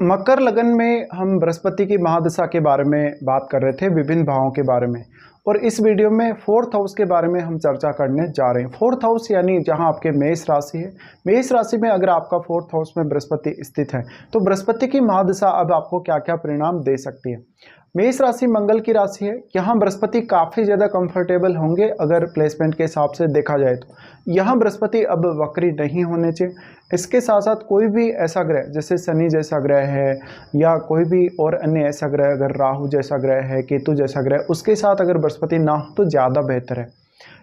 मकर लगन में हम बृहस्पति की महादशा के बारे में बात कर रहे थे, विभिन्न भावों के बारे में। और इस वीडियो में फोर्थ हाउस के बारे में हम चर्चा करने जा रहे हैं। फोर्थ हाउस यानी जहां आपके मेष राशि है, मेष राशि में अगर आपका फोर्थ हाउस में बृहस्पति स्थित है तो बृहस्पति की महादशा अब आपको क्या क्या परिणाम दे सकती है। मेष राशि मंगल की राशि है, यहाँ बृहस्पति काफ़ी ज़्यादा कंफर्टेबल होंगे अगर प्लेसमेंट के हिसाब से देखा जाए तो। यहाँ बृहस्पति अब वक्री नहीं होने चाहिए। इसके साथ साथ कोई भी ऐसा ग्रह जैसे शनि जैसा ग्रह है या कोई भी और अन्य ऐसा ग्रह, अगर राहु जैसा ग्रह है, केतु जैसा ग्रह, उसके साथ अगर बृहस्पति ना हो तो ज़्यादा बेहतर है।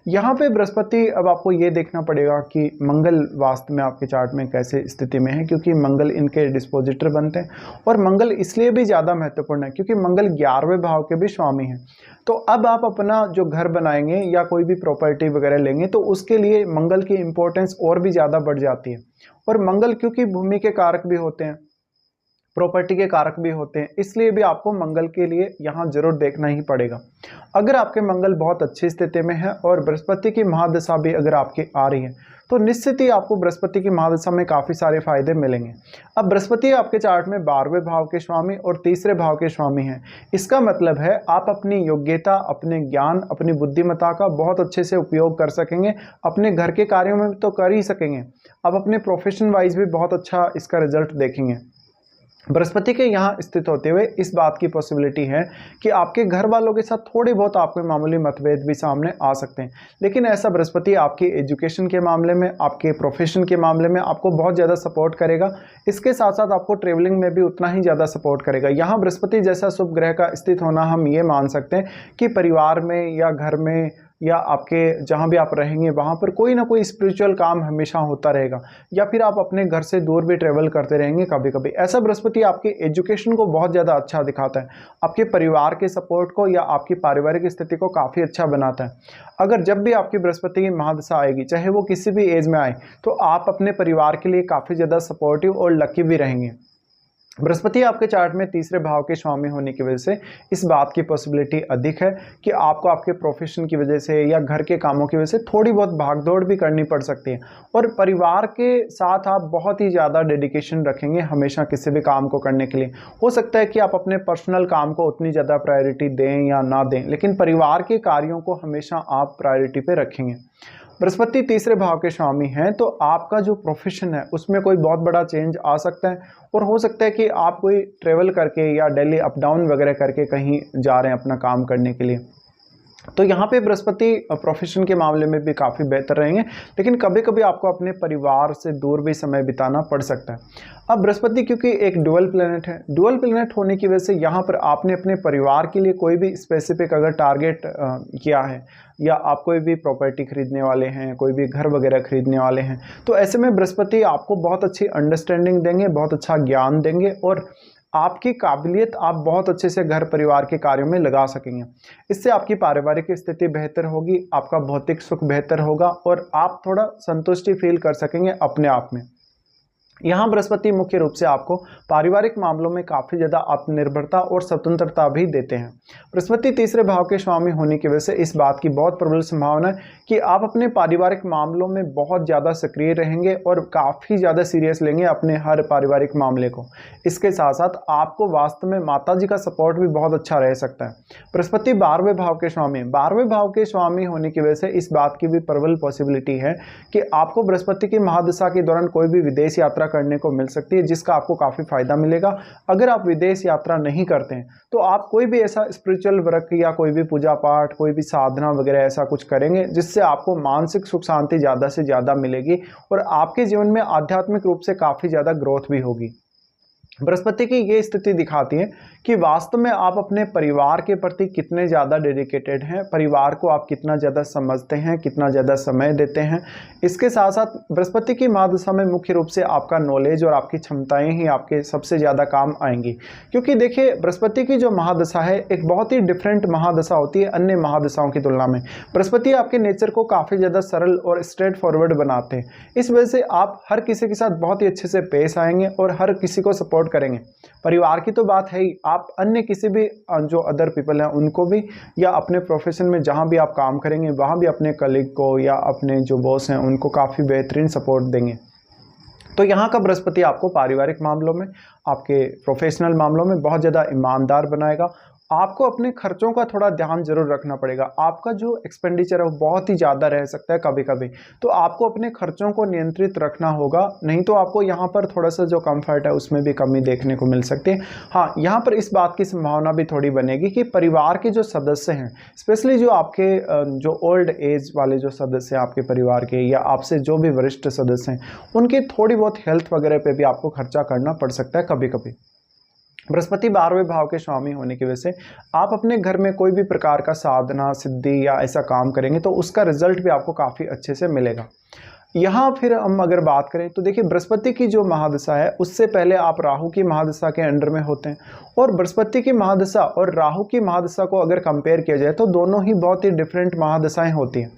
यहाँ पे बृहस्पति अब आपको ये देखना पड़ेगा कि मंगल वास्तव में आपके चार्ट में कैसे स्थिति में है, क्योंकि मंगल इनके डिस्पोजिटर बनते हैं। और मंगल इसलिए भी ज़्यादा महत्वपूर्ण है क्योंकि मंगल 11वें भाव के भी स्वामी हैं। तो अब आप अपना जो घर बनाएंगे या कोई भी प्रॉपर्टी वगैरह लेंगे तो उसके लिए मंगल की इम्पोर्टेंस और भी ज़्यादा बढ़ जाती है। और मंगल क्योंकि भूमि के कारक भी होते हैं, प्रॉपर्टी के कारक भी होते हैं, इसलिए भी आपको मंगल के लिए यहाँ जरूर देखना ही पड़ेगा। अगर आपके मंगल बहुत अच्छी स्थिति में है और बृहस्पति की महादशा भी अगर आपकी आ रही है तो निश्चित ही आपको बृहस्पति की महादशा में काफ़ी सारे फायदे मिलेंगे। अब बृहस्पति आपके चार्ट में 12वें भाव के स्वामी और तीसरे भाव के स्वामी हैं। इसका मतलब है आप अपनी योग्यता, अपने ज्ञान, अपनी बुद्धिमत्ता का बहुत अच्छे से उपयोग कर सकेंगे। अपने घर के कार्यों में तो कर ही सकेंगे, अब अपने प्रोफेशन वाइज भी बहुत अच्छा इसका रिजल्ट देखेंगे। बृहस्पति के यहाँ स्थित होते हुए इस बात की पॉसिबिलिटी है कि आपके घर वालों के साथ थोड़े बहुत आपके मामूली मतभेद भी सामने आ सकते हैं, लेकिन ऐसा बृहस्पति आपकी एजुकेशन के मामले में, आपके प्रोफेशन के मामले में आपको बहुत ज़्यादा सपोर्ट करेगा। इसके साथ साथ आपको ट्रेवलिंग में भी उतना ही ज़्यादा सपोर्ट करेगा। यहाँ बृहस्पति जैसा शुभ ग्रह का स्थित होना हम ये मान सकते हैं कि परिवार में या घर में या आपके जहाँ भी आप रहेंगे वहाँ पर कोई ना कोई स्पिरिचुअल काम हमेशा होता रहेगा, या फिर आप अपने घर से दूर भी ट्रेवल करते रहेंगे कभी कभी। ऐसा बृहस्पति आपकी एजुकेशन को बहुत ज़्यादा अच्छा दिखाता है, आपके परिवार के सपोर्ट को या आपकी पारिवारिक स्थिति को काफ़ी अच्छा बनाता है। अगर जब भी आपकी बृहस्पति की महादशा आएगी, चाहे वो किसी भी एज में आए, तो आप अपने परिवार के लिए काफ़ी ज़्यादा सपोर्टिव और लकी भी रहेंगे। बृहस्पति आपके चार्ट में तीसरे भाव के स्वामी होने की वजह से इस बात की पॉसिबिलिटी अधिक है कि आपको आपके प्रोफेशन की वजह से या घर के कामों की वजह से थोड़ी बहुत भागदौड़ भी करनी पड़ सकती है। और परिवार के साथ आप बहुत ही ज़्यादा डेडिकेशन रखेंगे हमेशा किसी भी काम को करने के लिए। हो सकता है कि आप अपने पर्सनल काम को उतनी ज़्यादा प्रायोरिटी दें या ना दें, लेकिन परिवार के कार्यों को हमेशा आप प्रायोरिटी पे रखेंगे। बृहस्पति तीसरे भाव के स्वामी हैं तो आपका जो प्रोफेशन है उसमें कोई बहुत बड़ा चेंज आ सकता है, और हो सकता है कि आप कोई ट्रेवल करके या डेली अप डाउन वगैरह करके कहीं जा रहे हैं अपना काम करने के लिए। तो यहाँ पे बृहस्पति प्रोफेशन के मामले में भी काफ़ी बेहतर रहेंगे, लेकिन कभी कभी आपको अपने परिवार से दूर भी समय बिताना पड़ सकता है। अब बृहस्पति क्योंकि एक डुअल प्लेनेट है, डुअल प्लेनेट होने की वजह से यहाँ पर आपने अपने परिवार के लिए कोई भी स्पेसिफिक अगर टारगेट किया है, या आप कोई भी प्रॉपर्टी खरीदने वाले हैं, कोई भी घर वगैरह खरीदने वाले हैं, तो ऐसे में बृहस्पति आपको बहुत अच्छी अंडरस्टैंडिंग देंगे, बहुत अच्छा ज्ञान देंगे और आपकी काबिलियत आप बहुत अच्छे से घर परिवार के कार्यों में लगा सकेंगे। इससे आपकी पारिवारिक स्थिति बेहतर होगी, आपका भौतिक सुख बेहतर होगा और आप थोड़ा संतुष्टि फील कर सकेंगे अपने आप में। यहाँ बृहस्पति मुख्य रूप से आपको पारिवारिक मामलों में काफ़ी ज़्यादा आत्मनिर्भरता और स्वतंत्रता भी देते हैं। बृहस्पति तीसरे भाव के स्वामी होने की वजह से इस बात की बहुत प्रबल संभावना है कि आप अपने पारिवारिक मामलों में बहुत ज़्यादा सक्रिय रहेंगे और काफ़ी ज़्यादा सीरियस लेंगे अपने हर पारिवारिक मामले को। इसके साथ साथ आपको वास्तव में माताजी का सपोर्ट भी बहुत अच्छा रह सकता है। बृहस्पति 12वें भाव के स्वामी, 12वें भाव के स्वामी होने की वजह से इस बात की भी प्रबल पॉसिबिलिटी है कि आपको बृहस्पति की महादशा के दौरान कोई भी विदेश यात्रा करने को मिल सकती है, जिसका आपको काफ़ी फायदा मिलेगा। अगर आप विदेश यात्रा नहीं करते हैं तो आप कोई भी ऐसा स्पिरिचुअल वर्क या कोई भी पूजा पाठ, कोई भी साधना वगैरह ऐसा कुछ करेंगे जिससे आपको मानसिक सुख शांति ज़्यादा से ज़्यादा मिलेगी और आपके जीवन में आध्यात्मिक रूप से काफ़ी ज़्यादा ग्रोथ भी होगी। बृहस्पति की ये स्थिति दिखाती है कि वास्तव में आप अपने परिवार के प्रति कितने ज़्यादा डेडिकेटेड हैं, परिवार को आप कितना ज़्यादा समझते हैं, कितना ज़्यादा समय देते हैं। इसके साथ साथ बृहस्पति की महादशा में मुख्य रूप से आपका नॉलेज और आपकी क्षमताएं ही आपके सबसे ज़्यादा काम आएंगी, क्योंकि देखिए बृहस्पति की जो महादशा है एक बहुत ही डिफरेंट महादशा होती है अन्य महादशाओं की तुलना में। बृहस्पति आपके नेचर को काफ़ी ज़्यादा सरल और स्ट्रेट फॉरवर्ड बनाते हैं। इस वजह से आप हर किसी के साथ बहुत ही अच्छे से पेश आएंगे और हर किसी को सपोर्ट करेंगे। परिवार की तो बात है ही, आप अन्य किसी भी जो अदर पीपल हैं उनको भी, या अपने प्रोफेशन में जहां भी आप काम करेंगे वहां भी अपने कलीग को या अपने जो बॉस हैं उनको काफ़ी बेहतरीन सपोर्ट देंगे। तो यहाँ का बृहस्पति आपको पारिवारिक मामलों में, आपके प्रोफेशनल मामलों में बहुत ज़्यादा ईमानदार बनाएगा। आपको अपने खर्चों का थोड़ा ध्यान जरूर रखना पड़ेगा। आपका जो एक्सपेंडिचर है वो बहुत ही ज़्यादा रह सकता है कभी कभी, तो आपको अपने खर्चों को नियंत्रित रखना होगा, नहीं तो आपको यहाँ पर थोड़ा सा जो कंफर्ट है उसमें भी कमी देखने को मिल सकती है। हाँ, यहाँ पर इस बात की संभावना भी थोड़ी बनेगी कि परिवार के जो सदस्य हैं, स्पेशली जो आपके जो ओल्ड एज वाले जो सदस्य हैं आपके परिवार के, या आपसे जो भी वरिष्ठ सदस्य हैं, उनकी थोड़ी बहुत हेल्थ वगैरह पे भी आपको खर्चा करना पड़ सकता है कभी कभी। बृहस्पति 12वें भाव के स्वामी होने की वजह से आप अपने घर में कोई भी प्रकार का साधना सिद्धि या ऐसा काम करेंगे तो उसका रिजल्ट भी आपको काफ़ी अच्छे से मिलेगा। यहाँ फिर हम अगर बात करें तो देखिए, बृहस्पति की जो महादशा है उससे पहले आप राहु की महादशा के अंडर में होते हैं, और बृहस्पति की महादशा और राहु की महादशा को अगर कंपेयर किया जाए तो दोनों ही बहुत ही डिफरेंट महादशाएं होती हैं,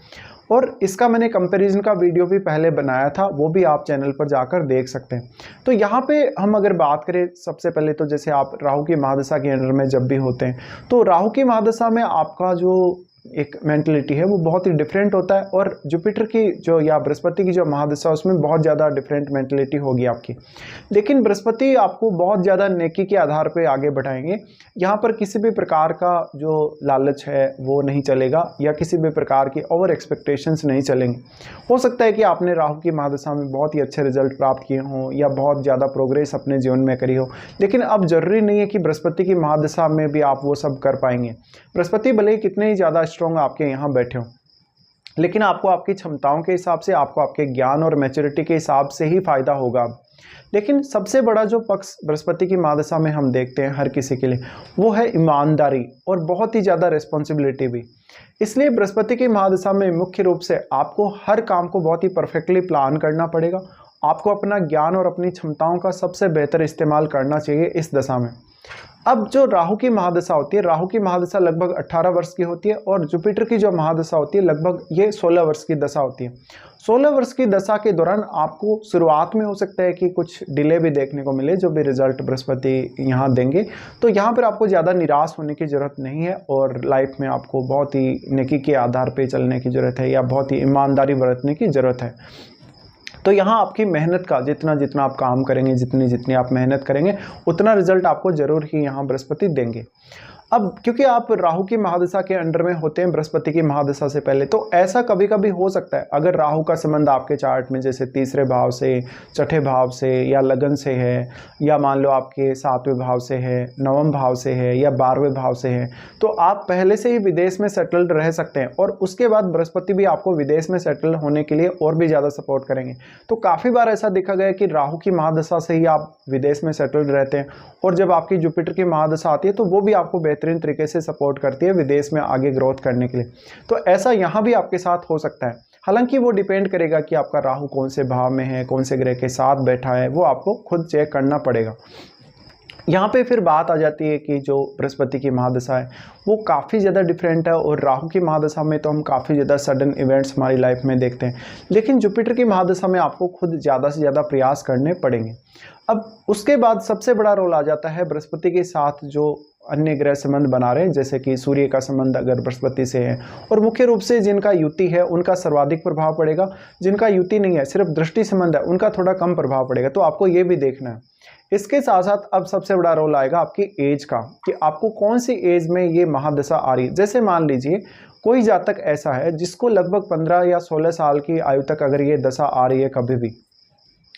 और इसका मैंने कंपैरिजन का वीडियो भी पहले बनाया था, वो भी आप चैनल पर जाकर देख सकते हैं। तो यहाँ पे हम अगर बात करें, सबसे पहले तो जैसे आप राहु की महादशा के अंडर में जब भी होते हैं तो राहु की महादशा में आपका जो एक मेंटलिटी है वो बहुत ही डिफरेंट होता है, और जुपिटर की जो या बृहस्पति की जो महादशा उसमें बहुत ज़्यादा डिफरेंट मेंटलिटी होगी आपकी। लेकिन बृहस्पति आपको बहुत ज़्यादा नेकी के आधार पे आगे बढ़ाएंगे। यहाँ पर किसी भी प्रकार का जो लालच है वो नहीं चलेगा, या किसी भी प्रकार की ओवर एक्सपेक्टेशंस नहीं चलेंगे। हो सकता है कि आपने राहु की महादशा में बहुत ही अच्छे रिजल्ट प्राप्त किए हों या बहुत ज़्यादा प्रोग्रेस अपने जीवन में करी हो, लेकिन अब जरूरी नहीं है कि बृहस्पति की महादशा में भी आप वो सब कर पाएंगे। बृहस्पति भले ही कितने ही ज़्यादा स्ट्रॉन्ग आपके यहाँ बैठे हो, लेकिन आपको आपकी क्षमताओं के हिसाब से, आपको आपके ज्ञान और मैच्योरिटी के हिसाब से ही फायदा होगा। लेकिन सबसे बड़ा जो पक्ष बृहस्पति की महादशा में हम देखते हैं हर किसी के लिए, वो है ईमानदारी और बहुत ही ज़्यादा रिस्पॉन्सिबिलिटी भी। इसलिए बृहस्पति की महादशा में मुख्य रूप से आपको हर काम को बहुत ही परफेक्टली प्लान करना पड़ेगा। आपको अपना ज्ञान और अपनी क्षमताओं का सबसे बेहतर इस्तेमाल करना चाहिए इस दशा में। अब जो राहु की महादशा होती है, राहु की महादशा लगभग 18 वर्ष की होती है, और जुपिटर की जो महादशा होती है लगभग ये 16 वर्ष की दशा होती है। 16 वर्ष की दशा के दौरान आपको शुरुआत में हो सकता है कि कुछ डिले भी देखने को मिले, जो भी रिजल्ट बृहस्पति यहाँ देंगे। तो यहाँ पर आपको ज़्यादा निराश होने की ज़रूरत नहीं है, और लाइफ में आपको बहुत ही नेकी के आधार पर चलने की ज़रूरत है, या बहुत ही ईमानदारी बरतने की ज़रूरत है। तो यहाँ आपकी मेहनत का जितना जितना आप काम करेंगे, जितनी जितनी आप मेहनत करेंगे, उतना रिजल्ट आपको जरूर ही यहाँ बृहस्पति देंगे। अब क्योंकि आप राहु की महादशा के अंडर में होते हैं बृहस्पति की महादशा से पहले, तो ऐसा कभी कभी हो सकता है अगर राहु का संबंध आपके चार्ट में जैसे तीसरे भाव से, छठे भाव से, या लगन से है, या मान लो आपके 7वें भाव से है, 9वें भाव से है, या 12वें भाव से है, तो आप पहले से ही विदेश में सेटल्ड रह सकते हैं, और उसके बाद बृहस्पति भी आपको विदेश में सेटल होने के लिए और भी ज़्यादा सपोर्ट करेंगे। तो काफ़ी बार ऐसा देखा गया कि राहु की महादशा से ही आप विदेश में सेटल्ड रहते हैं, और जब आपकी जुपिटर की महादशा आती है तो वो भी आपको बेहतरीन तरीके से सपोर्ट करती है विदेश में आगे ग्रोथ करने के लिए। तो ऐसा यहाँ भी आपके साथ हो सकता है। हालांकि वो डिपेंड करेगा कि आपका राहु कौन से भाव में है, कौन से ग्रह के साथ बैठा है, वो आपको खुद चेक करना पड़ेगा। यहाँ पे फिर बात आ जाती है कि जो बृहस्पति की महादशा है वो काफ़ी ज़्यादा डिफरेंट है, और राहु की महादशा में तो हम काफ़ी ज़्यादा सडन इवेंट्स हमारी लाइफ में देखते हैं, लेकिन जुपिटर की महादशा में आपको खुद ज़्यादा से ज़्यादा प्रयास करने पड़ेंगे। अब उसके बाद सबसे बड़ा रोल आ जाता है बृहस्पति के साथ जो अन्य ग्रह संबंध बना रहे हैं, जैसे कि सूर्य का संबंध अगर बृहस्पति से है, और मुख्य रूप से जिनका युति है उनका सर्वाधिक प्रभाव पड़ेगा, जिनका युति नहीं है सिर्फ दृष्टि संबंध है उनका थोड़ा कम प्रभाव पड़ेगा। तो आपको ये भी देखना है। इसके साथ साथ अब सबसे बड़ा रोल आएगा आपकी एज का, कि आपको कौन सी एज में ये महादशा आ रही है। जैसे मान लीजिए कोई जातक ऐसा है जिसको लगभग 15 या 16 साल की आयु तक अगर ये दशा आ रही है कभी भी,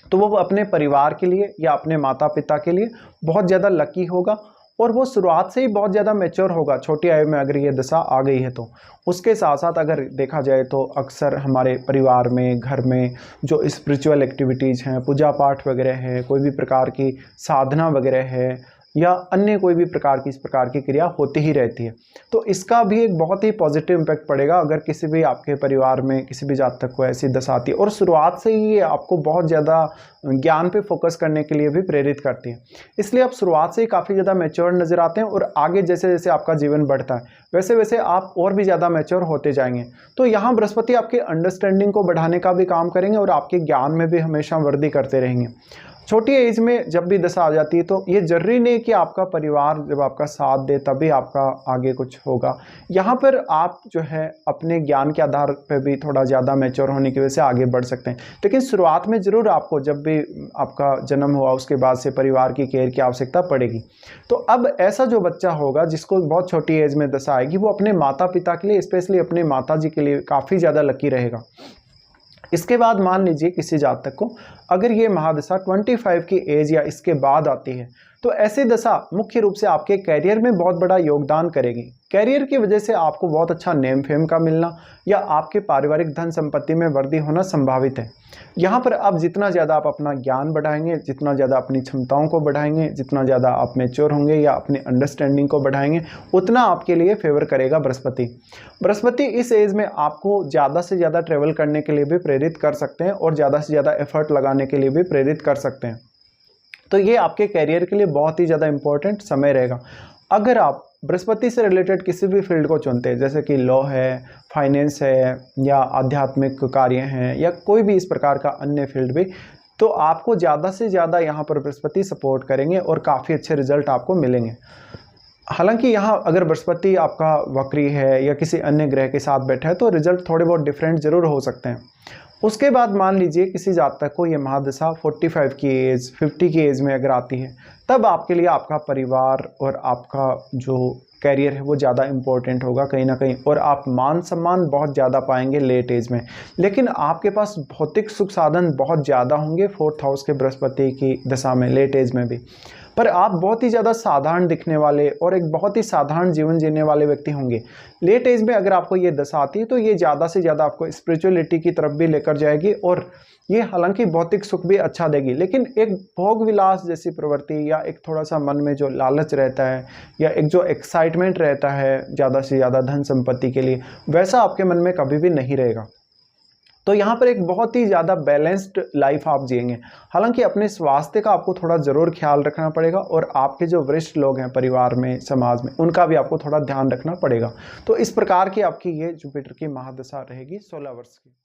तो वो अपने परिवार के लिए या अपने माता पिता के लिए बहुत ज़्यादा लकी होगा, और वो शुरुआत से ही बहुत ज़्यादा मैच्योर होगा छोटी आयु में अगर ये दशा आ गई है तो। उसके साथ साथ अगर देखा जाए तो अक्सर हमारे परिवार में, घर में जो स्पिरिचुअल एक्टिविटीज़ हैं, पूजा पाठ वगैरह है, कोई भी प्रकार की साधना वगैरह है, या अन्य कोई भी प्रकार की इस प्रकार की क्रिया होती ही रहती है, तो इसका भी एक बहुत ही पॉजिटिव इम्पैक्ट पड़ेगा अगर किसी भी आपके परिवार में किसी भी जातक को ऐसी दशा आती है। और शुरुआत से ही ये आपको बहुत ज़्यादा ज्ञान पे फोकस करने के लिए भी प्रेरित करती है, इसलिए आप शुरुआत से ही काफ़ी ज़्यादा मैच्योर नज़र आते हैं, और आगे जैसे जैसे आपका जीवन बढ़ता है वैसे वैसे आप और भी ज़्यादा मैच्योर होते जाएंगे। तो यहाँ बृहस्पति आपके अंडरस्टैंडिंग को बढ़ाने का भी काम करेंगे, और आपके ज्ञान में भी हमेशा वृद्धि करते रहेंगे। छोटी एज में जब भी दशा आ जाती है तो ये जरूरी नहीं कि आपका परिवार जब आपका साथ दे तभी आपका आगे कुछ होगा। यहाँ पर आप जो है अपने ज्ञान के आधार पर भी थोड़ा ज़्यादा मैच्योर होने की वजह से आगे बढ़ सकते हैं, लेकिन शुरुआत में ज़रूर आपको जब भी आपका जन्म हुआ उसके बाद से परिवार की केयर की आवश्यकता पड़ेगी। तो अब ऐसा जो बच्चा होगा जिसको बहुत छोटी एज में दशा आएगी, वो अपने माता पिता के लिए, स्पेशली अपने माता जी के लिए काफ़ी ज़्यादा लकी रहेगा। इसके बाद मान लीजिए किसी जातक को अगर ये महादशा 25 की एज या इसके बाद आती है, तो ऐसी दशा मुख्य रूप से आपके कैरियर में बहुत बड़ा योगदान करेगी। कैरियर की वजह से आपको बहुत अच्छा नेम फेम का मिलना या आपके पारिवारिक धन संपत्ति में वृद्धि होना संभावित है। यहाँ पर अब जितना ज़्यादा आप अपना ज्ञान बढ़ाएंगे, जितना ज़्यादा अपनी क्षमताओं को बढ़ाएंगे, जितना ज़्यादा आप मैच्योर होंगे या अपनी अंडरस्टैंडिंग को बढ़ाएंगे, उतना आपके लिए फेवर करेगा बृहस्पति। बृहस्पति इस एज में आपको ज़्यादा से ज़्यादा ट्रेवल करने के लिए भी प्रेरित कर सकते हैं और ज़्यादा से ज़्यादा एफर्ट लगाने के लिए भी प्रेरित कर सकते हैं। तो ये आपके कैरियर के लिए बहुत ही ज़्यादा इंपॉर्टेंट समय रहेगा। अगर आप बृहस्पति से रिलेटेड किसी भी फील्ड को चुनते हैं, जैसे कि लॉ है, फाइनेंस है या आध्यात्मिक कार्य हैं या कोई भी इस प्रकार का अन्य फील्ड भी, तो आपको ज़्यादा से ज़्यादा यहाँ पर बृहस्पति सपोर्ट करेंगे और काफ़ी अच्छे रिजल्ट आपको मिलेंगे। हालांकि यहाँ अगर बृहस्पति आपका वक्री है या किसी अन्य ग्रह के साथ बैठा है तो रिजल्ट थोड़े बहुत डिफरेंट जरूर हो सकते हैं। उसके बाद मान लीजिए किसी जातक को ये महादशा 45 की एज, 50 की एज में अगर आती है, तब आपके लिए आपका परिवार और आपका जो कैरियर है वो ज़्यादा इंपॉर्टेंट होगा कहीं ना कहीं, और आप मान सम्मान बहुत ज़्यादा पाएंगे लेट एज में। लेकिन आपके पास भौतिक सुख साधन बहुत ज़्यादा होंगे 4th हाउस के बृहस्पति की दशा में, लेट एज में भी। पर आप बहुत ही ज़्यादा साधारण दिखने वाले और एक बहुत ही साधारण जीवन जीने वाले व्यक्ति होंगे। लेट एज में अगर आपको ये दशा आती है तो ये ज़्यादा से ज़्यादा आपको स्पिरिचुअलिटी की तरफ भी लेकर जाएगी, और ये हालांकि भौतिक सुख भी अच्छा देगी, लेकिन एक भोग विलास जैसी प्रवृत्ति या एक थोड़ा सा मन में जो लालच रहता है या एक जो एक्साइटमेंट रहता है ज़्यादा से ज़्यादा धन संपत्ति के लिए, वैसा आपके मन में कभी भी नहीं रहेगा। तो यहाँ पर एक बहुत ही ज़्यादा बैलेंस्ड लाइफ आप जिएंगे। हालांकि अपने स्वास्थ्य का आपको थोड़ा ज़रूर ख्याल रखना पड़ेगा, और आपके जो वरिष्ठ लोग हैं परिवार में, समाज में, उनका भी आपको थोड़ा ध्यान रखना पड़ेगा। तो इस प्रकार की आपकी ये जुपिटर की महादशा रहेगी 16 वर्ष की।